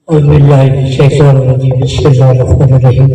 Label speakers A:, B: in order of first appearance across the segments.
A: أعوذ بالله من الشيطان الرجيم بسم الله الرحمن الرحيم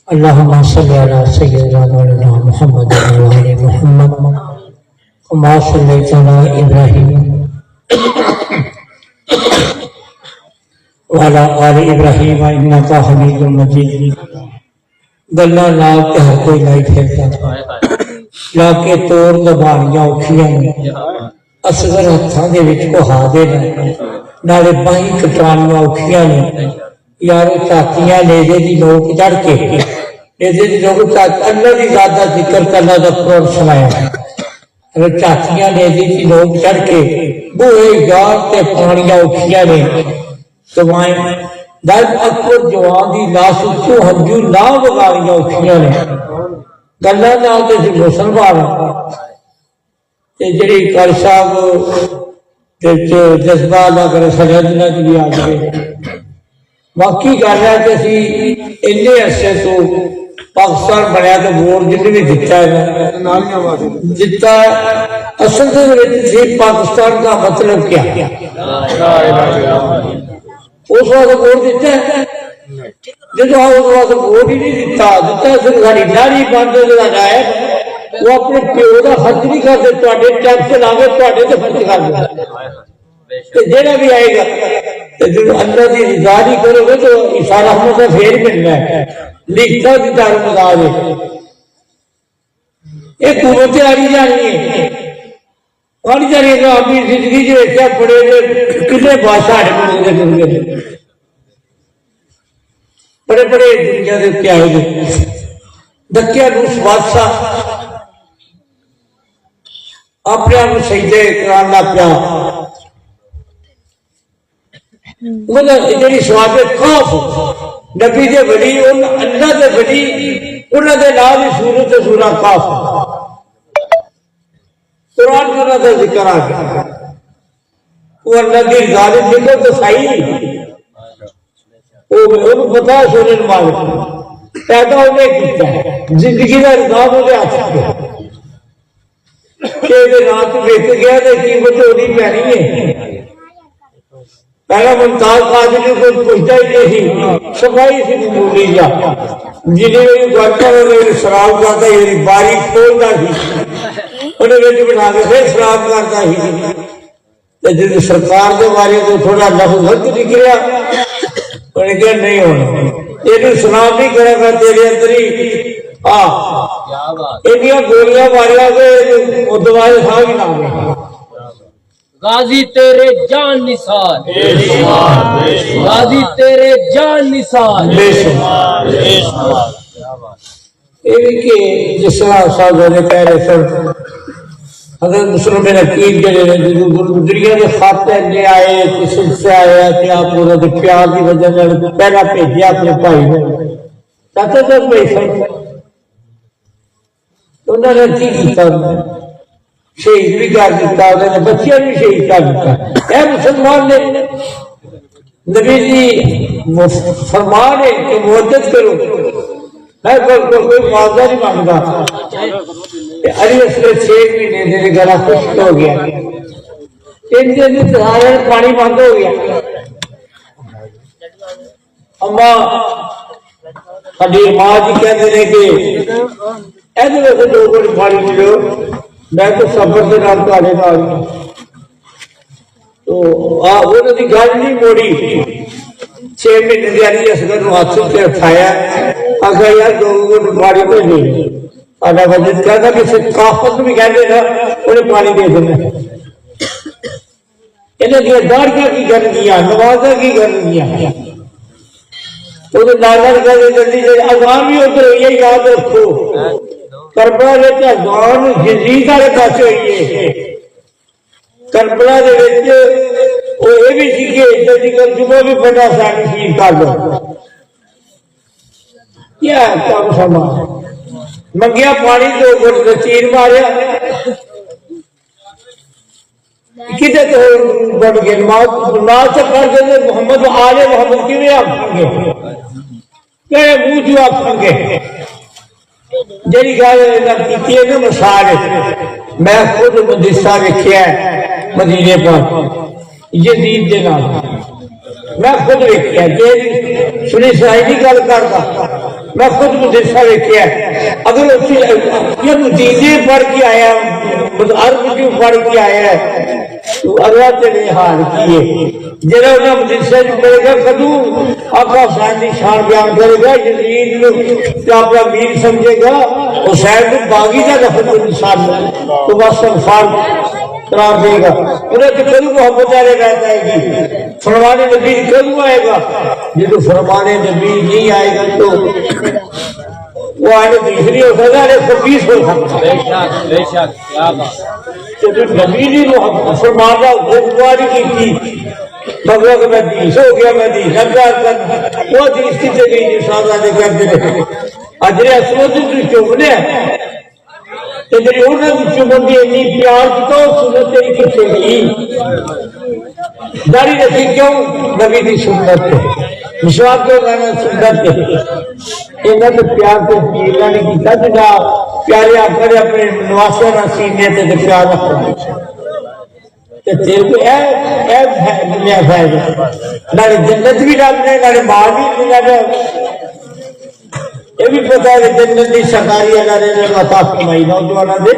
A: اللهم صل على سيدنا مولانا محمد وعلى آل محمد كما صليت على إبراهيم وعلى آل إبراهيم إنك حميد مجيد گلا نال تے ہر کوئی لائی پھرتا لا کے توڑ دباڑیاں اوکھیاں اصغر ہتھاں دے وچ کوہا دے نالے باہیں کٹرانیاں اوکھیاں نے یارو چاچیاں نیزے دی لوگ چڑھ کے نیزے دی لوگ اللہ دی ذات دا ذکر کرنا دا قرآن سنایا اگر چاچیاں نیزے دی لوگ چڑھ کے بوئے یار تے پانیاں اوکھیاں نے سوائیں درد اکبر جوان دی لاس اچھو ہنجو لا بغاریاں اوکھیاں نے گلہ نال تے سی مسلمان تے جڑی کر صاحب جذبہ اللہ کرے سجدنا کے لیے آگے باقی گل ہے کہ اسی اننے عرصے تو پاکستان بنیا تو ووٹ جن بھی دیتا ہے دیتا ہے اصل سے پاکستان کا مطلب کیا اس وقت ووٹ دیتا ہے جب اس وقت ووٹ ہی نہیں دیتا دیتا ہے صرف ساری داڑھی باندھے لگائے وہ اپنے پیو کا خرچ نہیں کرتے تواڈے ٹیکس لا کے تواڈے تے خرچ کر دے تے جڑا بھی آئے گا تے جو اللہ دی رضا نہیں کرو گے تو عیسیٰ رحمت کا پھر ملنا ہے لکھتا دی دار مدار ہے ایک قوتیں آ رہی جانی ہے آ رہی جانی ہے کہ اپنی زندگی جو ایسا پڑے کتنے بادشاہ ہڑے ملے بڑے بڑے دنیا دے کیا ہے دکیا روس بادشاہ اپنے آپ سجدے کرانا پیا مطلب جڑی سواب خوف نبی دے بڑی اللہ دے بڑی انہاں دے نام دی صورت سورہ خوف قرآن کا دا ذکر آ گیا وہ اللہ دی ظالم ذکر تو صحیح وہ پتا سونے مالک پیدا ہونے کیتا ہے زندگی کا نظام ہو گیا کہ رات بیت گیا تو قیمت ہونی پینی ہے پہلا ممتاز قادری کو پوچھتا ہی نہیں صفائی سے معمولی جا جنہیں گھرتا ہوئے شراب کرتا ہے باری کھولتا ہی انہیں بیٹھ بنا کے پھر شراب کرتا ہی جب سرکار کے بارے تو تھوڑا لفظ نکلیا انہیں کہا نہیں ہونا یہ سلام نہیں کرے گا تیرے اندر ہی انہیں گولیاں ماریا کے مدوائے تھا بھی نہ
B: غازی تیرے جان نثار غازی تیرے جان نثار
A: جس طرح صاحب نے کہہ رہے سر حضرت مسلم بن عقیل جڑے دنیا کے خاطر لے آئے کسی سے آیا کہ آپ پورا پیار کی وجہ سے پہلا بھیجا اپنے بھائی نے چاہتے تھے انہوں نے کی کیتا شہید بھی کر دیتا انہوں نے بچیاں بھی شہید کر دیتا اے مسلمان نے نبی جی فرمان ہے کہ مدد کرو کوئی معاوضہ نہیں مانگتا علی اصغر 6 مہینے دے گلا خشک ہو گیا 3 دن سارے پانی بند ہو گیا اما ہڈی ماں جی کہتے ہیں کہ ایسے ویسے دو گھڑی پانی ملو میں تو سفر سے نام تھوڑے نال تو انہوں نے گل نہیں موڑی 6 مہینے کی علی اصغر نو ہاتھ سے اٹھایا آگا یار 2 گھڑی پانی بھیجو آدھا وجد کہتا کہ ثقافت بھی کہتے نا انہیں پانی دے دینا انہیں دیا داڑیاں کی کرنیاں نمازہ کی کرنیاں تو نازل کہتے جلدی جلدی اذان بھی ادھر ہوئی ہے یاد رکھو کربلا وچ اذان جزید والے پاسے ہوئی ہے کربلا دے وچ وہ یہ بھی سی کہ جلدی کر جمعہ بھی پڑھنا ساری شہید کر دو کیا کام سما منگیا پانی تو چیر ماریا کتنے تو بڑھ گئے نماز سے پڑھ دے محمد آل محمد کی بھی آپ گے کہ منہ جو آپ گے جی گل کی نا مثال میں خود مدرسہ رکھیا ہے مدینے پر یزید دے نال میں خود ویکیا جی سنی سنائی نہیں گل کرتا میں خود مدرسہ ویکیا اگر مدینے پڑھ کے آیا عرب کیوں پڑھ کے آیا ہے تو اللہ تیرے حال کی ہے جہاں انہیں مدرسے پڑھے گا کدو آقا حسین کی شان بیان کرے گا یزید کو اپنا میر سمجھے گا حسین کو باغی کا لفظ انسان تو بس انسان قرار دے گا انہیں تو کدو محبت والے رہتا ہے گی فرمان نبی کدو آئے گا جب فرمان نبی نہیں آئے گا تو وہ آئے دوسری ہو سکتا ہے 120 ہو سکتا نبی نے فرمانا گفتگواری کی تھی مگر کہ میں 20 ہو گیا میں 20 وہ حدیث کی گئی جو صاحب کرتے رہے اجرے اسود تو چوبنے تے جڑی انہاں دی چوبندی اتنی پیار تو سنت تیری کتے گئی داڑھی رکھی کیوں نبی دی سنت مسواک کو کہنا سنت انہاں تے پیار تے پیلا نہیں کیتا جڑا پیارے اپنے اپنے نواسے نال سینے تے پیار رکھنا تیرے کو دنیا فائدہ نہ جنت بھی ڈالنے نہ مال بھی ملے یہ بھی پتا ہے جنت کی سرکاری اللہ نے عطا فرمائی نوجوانوں دے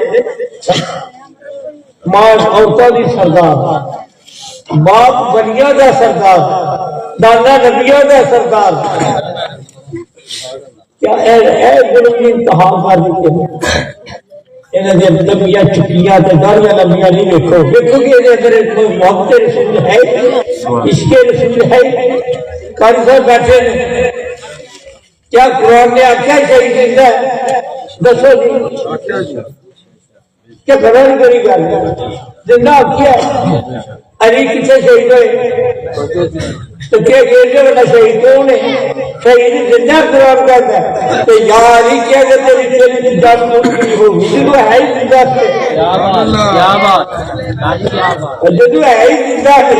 A: ماں عورتوں کی سردار باپ بنیاں دا سردار دادا نبیاں دا سردار کیا اے ظلم انتہا کر دیتے ہیں لمبیاں چکیاں داڑیاں لمبیاں نہیں دیکھو دیکھو کہ محبت رسول ہے عشق رسول ہے قاری صاحب بیٹھے کیا قرآن نے آخیا شہید زندہ ہے دسو جی کیا خبر نہیں کری گل زندہ آخیا علی کتنے شہید ہوئے تو کیا بڑا شہید کون ہے شہید زندہ قرآن کرتا ہے تو یا علی کیا کہ تیری جان ہوگی جدو ہے ہی زندہ سے جدو ہے ہی زندہ سے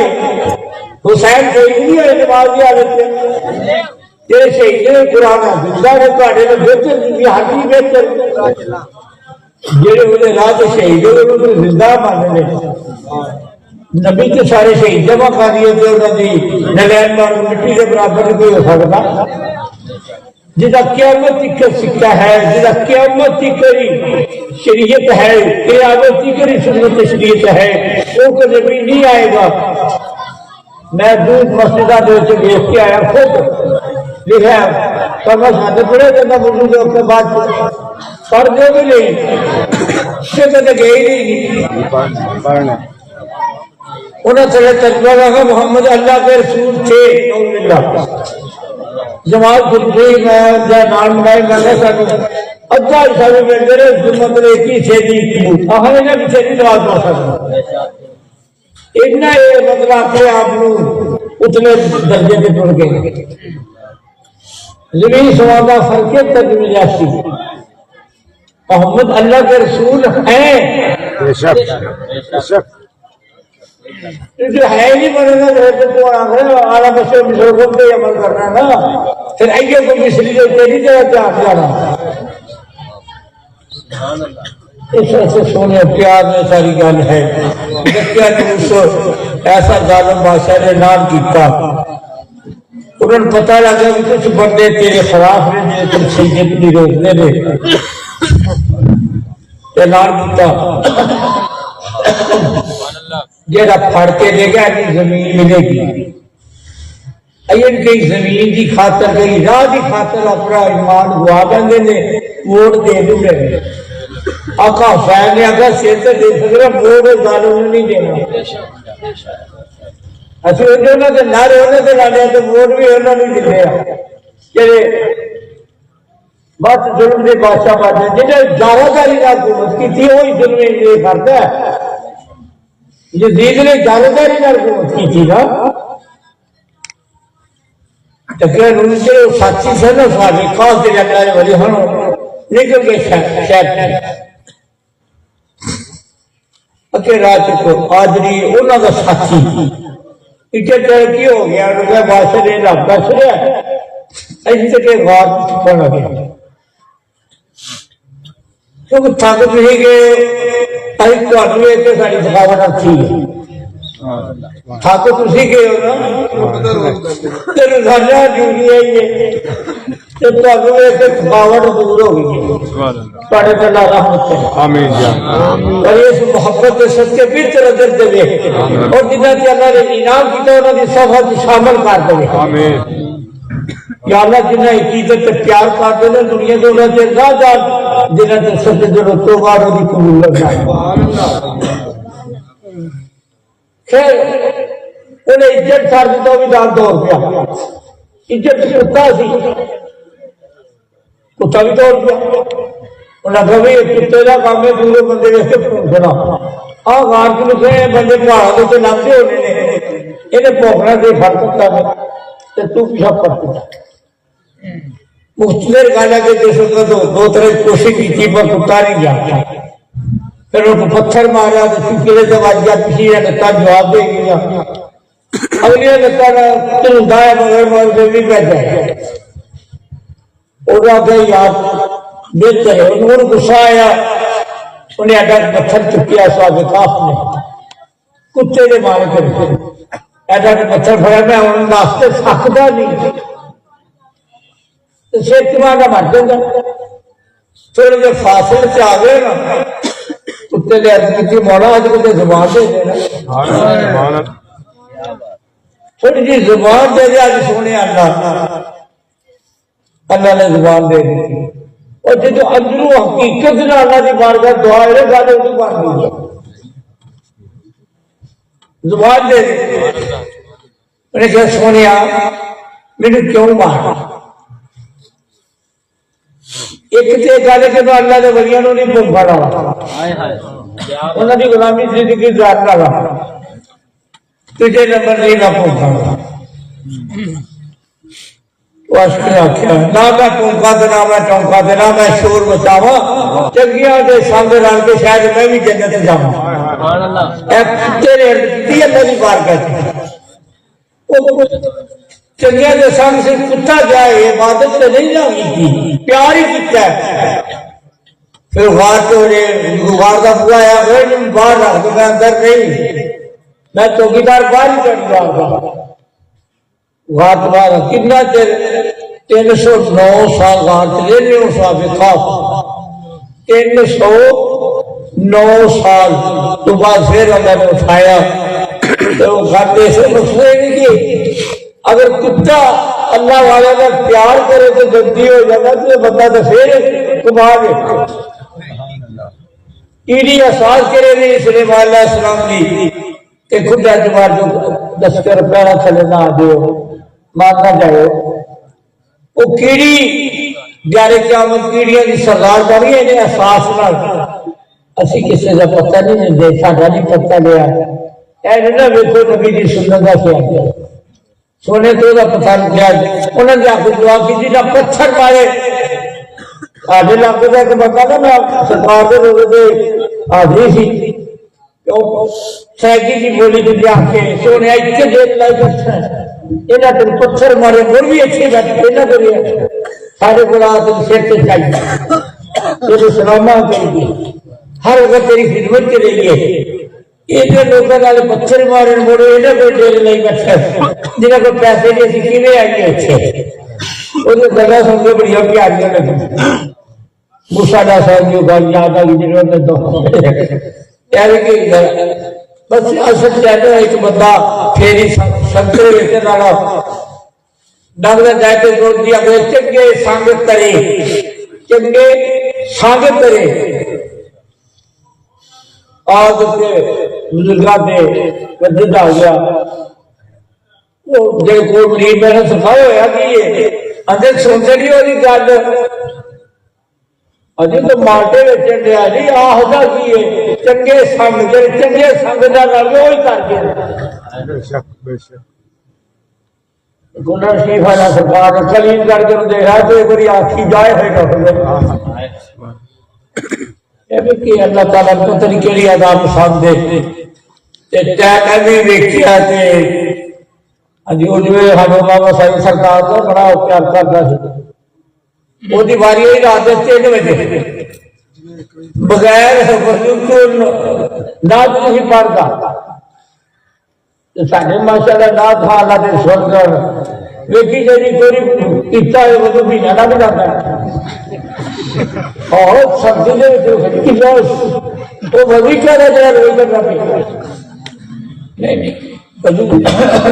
A: حسین شہید نہیں ہوئے نماز کی حالت سے تیرے شہید نے قرآن زندہ ہے تھوڑے میں بہتر حاجی بہتر جہے انہیں راہ سے شہید ہوئے انہوں زندہ ماننے نبی کے سارے شہید جمع کر دیے تھے انہوں نے نلین مار مٹی کے برابر کوئی ہو سکتا جدا قیامت کا سکہ ہے جدا قیامت کی شریعت ہے قیامت کی سنت شریعت ہے وہ کہ نبی نہیں آئے گا میں دور مسجدہ دیکھ کے آیا خود لکھا سمجھ ساتھ پڑے تو میں بولوں گا اس کے بعد پڑھ دے بھی نہیں سے تو گئے ہی نہیں انہیں سے تجربہ رکھا محمد اللہ کے رسول تھے جماعت خود گئی میں نام منائی میں نے ساتھ اچھا حساب میں میرے مطلب ایک ہی تھے جی ہم نے بھی چھے نواز پڑھ سکتا اتنا یہ مطلب اپنے آپ اتنے درجے پہ پڑھ گئے زمین سوادہ فرقے ترجمہ جاسی محمد اللہ کے رسول ہیں جو ہے نہیں بنے گا تو آلہ بشر مشرقوں پہ عمل کرنا نا پھر آئیے کو مصری جو تیری جگہ جان جانا اس سے سونے پیار میں ساری گل ہے کیا ایسا ظالم بادشاہ نے نام کیتا انہوں نے پتہ لگا کہ کچھ بندے تیرے خلاف نے جنہیں تم سیدھے بھی نہیں روکنے دے اعلان کیتا جیڑا پھڑ کے دے گا کہ زمین ملے گی این کئی زمین کی خاطر کئی راہ کی خاطر اپنا ایمان گوا دیں نے ووٹ دے دوں گے آقا حسین نے اگر سیر سے دے سکتا ووٹ ظالم نے نہیں دینا اسی انہوں نے نعرے ہونے سے لانے تو ووٹ بھی انہوں نے نہیں دیا کہ بس ظلم کے بادشاہ بادشاہ جنہیں زیادہ داری حکومت کی تھی وہی ظلم یہ کرتا ہے یزید نے زیادہ داری حکومت کی تھی نا تقریباً ان کے ساتھی سے نا ساتھی خاص کے اللہ نے ولی ہم نکل کے شہر اکے رات کو آدری انہوں کا ساتھی اتنے ترقی ہو گیا انہوں نے بادشاہ نے رب دس رہا ایسے کے بعد بنا گیا کیونکہ تھک نہیں گئے ساری تھکاوٹ اچھی ہے تھک تسی گئے ہو نا تے روزانہ ڈیوٹی ہے یہ تے تانوں ایک تھکاوٹ دور ہو گئی ہے تواڈے تے اللہ رحمت کرے
C: آمین جی
A: اور اس محبت کے صدقے پھر درجے دے ویکھ اور جنہاں تے اللہ نے انعام کیتا انہاں دی صفحہ وچ شامل کر دے
C: آمین
A: یا اللہ جنہیں عقیدت تے پیار کر دے دنیا دے انہاں تے نہ جان جنہاں تے سچے دلوں توبہ دی قبول کر خیر انہیں عزت کر دیتا بھی دان دور پیا عزت کتا سی کتا بھی دور پیا انہیں کہا بھی کتے کا کام ہے دورے بندے ویسے پھونکنا آ غار کے لکھے بندے پہاڑوں کے لگتے ہونے نے انہیں پھونکنا سے فرق کرتا ہے تو پیچھا پڑ دیتا مختلف گانا کے جس نے دو طرح کوشش کی تھی پر کتا نہیں گیا پھر ان کو پتھر مارا تو چکے جب آج گیا کسی نے نتا جواب دے گیا اگلی نے نتا چلتا ہے مگر مگر بھی بیٹھ جائے اور کہ یاد بہتر ہے انہوں نے غصہ آیا انہیں اڈا پتھر چکیا سواد کاف نے کتے نے مارے کر ایڈا پتھر پڑا میں انہوں نے راستے سکتا نہیں شیخ مارنا مر جائے تھوڑے جب فاصل سے آ گئے نا کتے نے عرض کی مولا آج کتے زبان دے دینا تھوڑی جی زبان دے دے آج سونے اللہ نے زبان دے دی اور جو اندرو حقیقت نے اللہ کی بارگاہ دعا ہے گانے اس بار دی زبان دے دی انہیں کہا سونے میرے کیوں مارا ایک تے گل کہ اللہ دے ولیاں نوں نہیں پھونکا لا انہاں دی غلامی زندگی گزارنا لا تجھے نمبر نہیں نہ پھونکا واس نے آخیا نہ میں پھونکا تے نہ میں ٹونکا تے نہ میں شور مچاواں چنگیاں دے سنگ رل کے شاید میں بھی جنت جاواں سبحان اللہ اے تیرے دی اللہ دی بارگاہ چنگیا کے سنگ سے کتا جائے عبادت سے نہیں جاگی کی پیار ہی کتا ہے پھر غار کے غار کا بوا آیا باہر رکھ دو میں اندر نہیں میں چوکیدار باہر ہی چڑھ گیا غار دوبارہ کتنا چیر 309 سال غار چلے نہیں اس آپ خواب 309 سال تو بعد پھر اللہ نے اٹھایا تو وہ گھاٹے سے مسئلے نہیں کی اگر کتا اللہ والا کا پیار کرے تو جلدی ہو جاتا تو بندہ تو پھر کما دے ایڈی احساس کرے نہیں سلیمان علیہ السلام کی کہ خدا جماعت جو 10 روپیہ تھلے نہ دیو مارنا چاہو وہ کیڑی جارے قیامت کیڑیاں کی سردار بنی ہے احساس نہ اسی کسی کا پتہ نہیں دے ساڈا نہیں پتہ لیا اے نہ ویکھو نبی دی سنت دا کیا سونے تو دا پتہ نہیں کیا انہوں نے آپ کو دعا کی تھی نہ پتھر مارے آدھے لاکھ کا ایک بندہ نا میں سرکار کے روزے پہ حاضری سی سائیکی کی بولی تھی آ کے سونے اتنے دیر لائی بیٹھا ہے یہاں تین پتھر مارے مر بھی اچھی بیٹھے یہاں کو بھی سارے کو تین سر سے چاہیے تیرے سلامہ کریے ہر وقت تیری خدمت کے لیے یہ لوگوں والے پتھر مارے موڑے یہاں کو ڈیل نہیں بیٹھا جنہیں کو پیسے نہیں سی کیویں آئیے اچھے وہ گلا سن کے بڑی پیاریاں لگی موسیٰ علیہ السلام جو گل یاد آ گئی جنہوں نے تو بس اصل چاہتا ہے ایک بندہ پھیری سنترے ویچن والا ڈنگا جائے تو روڈ دیا گئے چنگے سانگت کرے چنگے سانگت کرے آج کے بزرگاں دے وجد آ گیا وہ جے کوئی مریض میں نے سکھایا ہوا کہ یہ اندر سنتے نہیں ہو رہی گل اجی تو مالٹے ویچن دیا جی آہدا کی چنگے سنگ چنگے سنگ کا نال وہی کر کے گنڈا شریف والا سرکار کلیم کر کے دیکھا تو ایک بار آخی جائے ہوئے کہ اللہ تعالیٰ کو طریقے لیے عذاب پسند دے بھی ویکھیا تے اجی وہ جو بابا صاحب سرکار کا بڑا پیار کرتا سی وہ واری ہوئی رات 3 بجے بغیر نہ نہیں پڑھتا سارے ماشاء اللہ نہ تھا اللہ کے سن کر لیکن جی کوئی پیتا ہے وہ تو مہینہ نہ بناتا ہے اور سبزی وہ بھی کہہ رہا جائے روز کرنا پڑے نہیں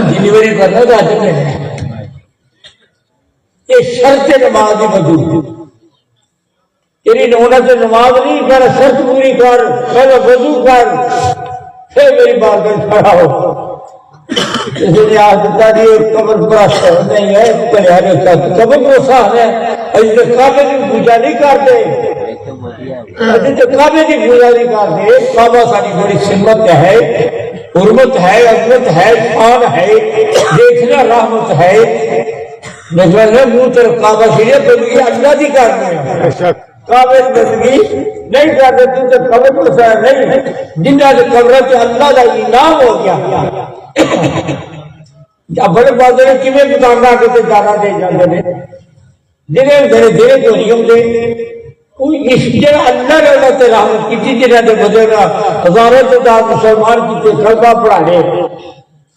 A: ڈلیوری کرنا تو آج نہیں یہ شرط نماز کی وضو تیری ہونا تو نماز نہیں کر شرط پوری کر پہلے وضو کر پھر میری بات کھڑا ہو قبر پرست نہیں ہے قبر پرست ہے کعبے کی پوجا نہیں کرتے کعبے کی پوجا نہیں کرتے کعبہ ساری بڑی سمت ہے حرمت ہے عظمت ہے شان ہے دیکھنا رحمت ہے منہ طرف کعبہ شریف بندگی اللہ کی کرتے ہیں کعبے کی بندگی نہیں کرتے تم تو قبر پرست نہیں جنہوں نے قبر سے اللہ کا انعام ہو گیا بڑے بات ہے کہ دکاندار کے جانا دے جاتے ہیں جنہیں دے تو نہیں ہوتے اللہ نے اللہ رحمت کی جنہوں نے بدل ہزاروں تعداد مسلمان کی کلمہ پڑھا لے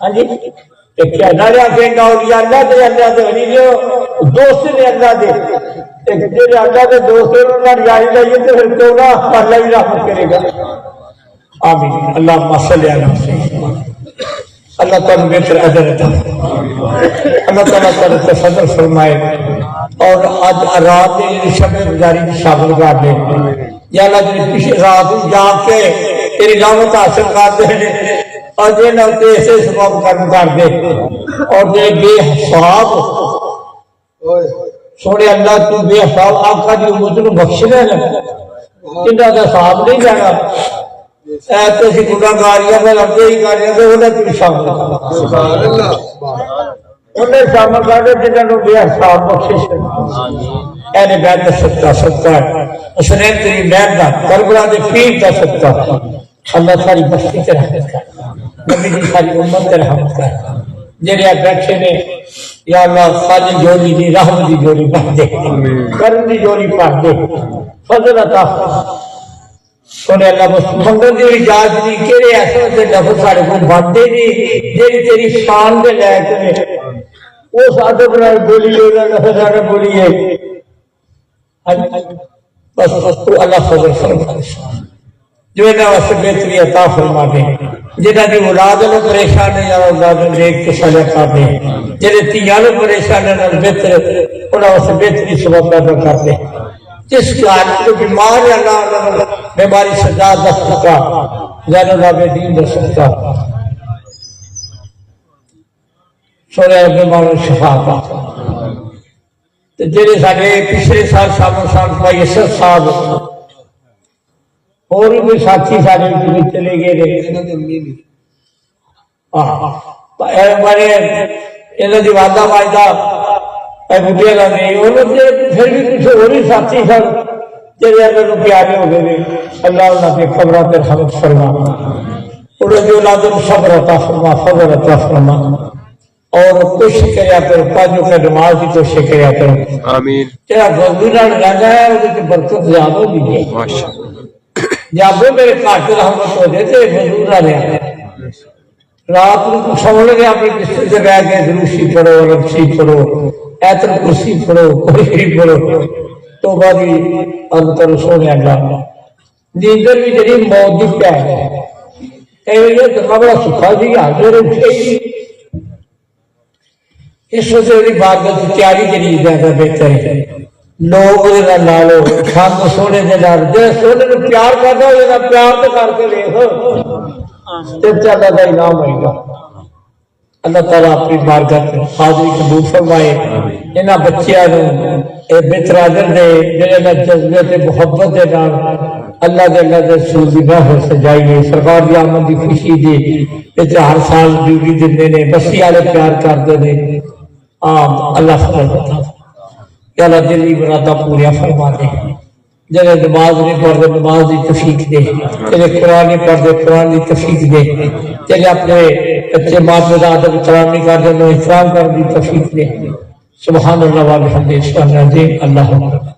A: ہاں جی کیا نہ کہنا اولیاء اللہ دے اللہ دے ولی دے دوست نے اللہ دے جی اللہ کے دوست جاری لائیے تو پھر کیوں نہ اللہ ہی رحمت کرے گا آمین اللہ صلی اللہ علیہ وسلم اللہ تعالیٰ بہتر اجر عطا اللہ تعالیٰ تعالیٰ تفضل فرمائے اور آج رات شب گزاری کی شامل کر دے یا اللہ تیری پیچھے رات جا کے تیری رحمت حاصل کر دے اور یہ نہ ایسے سبب کرم کر دے اور یہ بے حساب سونے اللہ تو بے حساب آپ کا جو امت کو بخشنے لگا جنہاں کا حساب نہیں جانا ایسے سی گناہگاریاں میں لڑتے ہی کاریاں تو انہیں تیری شامل کر انہیں شامل کر دے جنہوں نے بے حساب بخشش اہل بیت کا صدقہ ہے حسنین تیری محنت کا کربلا دے پیر کا صدقہ اللہ ساری بستی کے رحمت کر نبی جی ساری امت کے رحمت کر جنہیں آپ بیٹھے نے یا اللہ خالی جوڑی دی رحمت دی جوڑی پڑھ دے کرم دی جوڑی پڑھ دے فضل عطا سونے اللہ منگل دی اجازت دی کہڑے ایسے ہوتے لفظ سارے کو بنتے نہیں جیڑی تیری شان دے لائق نے وہ ساتھ بنا بولی ہوگا لفظ سارے بولی ہے بس تو اللہ فضل فرما جو ہے نا واسطے بہتری عطا فرما دے جنہاں دی اولاد نو پریشان ہے یا اولاد نو نیک کے صالح کر دے جنہیں تیاں نو پریشان ہے بہتر انہاں واسطے بہتری سبب پیدا کر دے جس کو بیمار ہے اللہ بیماری سجا دس سکا زین اللہ بے دین دس سکا سونے بیماروں شفا پا جنہیں سارے پچھلے سال شامل صاحب بھائی اسد صاحب اور بھی ساتھی سارے چلے گئے ہمارے انہوں کی وعدہ واجدہ بڑھیا کا نہیں پھر بھی کچھ اور ہی ساتھی سن جہاں اللہ پیارے ہو گئے اللہ اللہ کے خبروں پر رحمت فرما انہیں جو اولاد صبر عطا فرما فضل عطا فرما اور کوشش کریا کرو پانچوں کا نماز کی کوشش کریا کرو
C: آمین
A: تیرا غزو نال رہنا ہے وہ برکت زیادہ ہوگی جب میرے کاٹ رحمت ہو جائے تو غزو نہ رہا رات کو سو لگے اپنے بستر سے بیٹھ کے دروشی پڑھو ربشی پڑھو ایتر کرسی پڑھو کوئی پڑھو تو باری عرض کرو سونے اللہ نیندر بھی جڑی موت دی پیا ہے کئی وجہ تو بڑا سکھا دی حاضر اٹھے اس وجہ سے بات کی تیاری جڑی زیادہ بہتر ہے لوگ لا لو سب سونے دے نال جے سونے نو پیار کردا ہو جا پیار تو کر کے دیکھ تے چلا دا انعام ہوئے گا اللہ تعالیٰ اپنی بارگاہ حاضری قبول فرمائے انہاں بچیاں نو اے بہتراجر دے جڑے جذبے تے محبت دے نال اللہ دے رسول دی محفل سجائیے سرکار دی آمد دی خوشی دی تے ہر سال ڈیوٹی دیندے نے بستی والے پیار کردے نے عام اللہ فضل عطا کہ اللہ دلی مرادہ پوریا فرما دے جنہیں نماز نہیں پڑھتے نماز کی توفیق دے جنہیں قرآن نہیں پڑھتے قرآن کی توفیق دے جنہیں اپنے بچے باپ دادا ادب احترام نہیں کرتے انہیں احترام کرنے کی توفیق دے سبحان اللہ و بحمدہ سبحان اللہ اللہ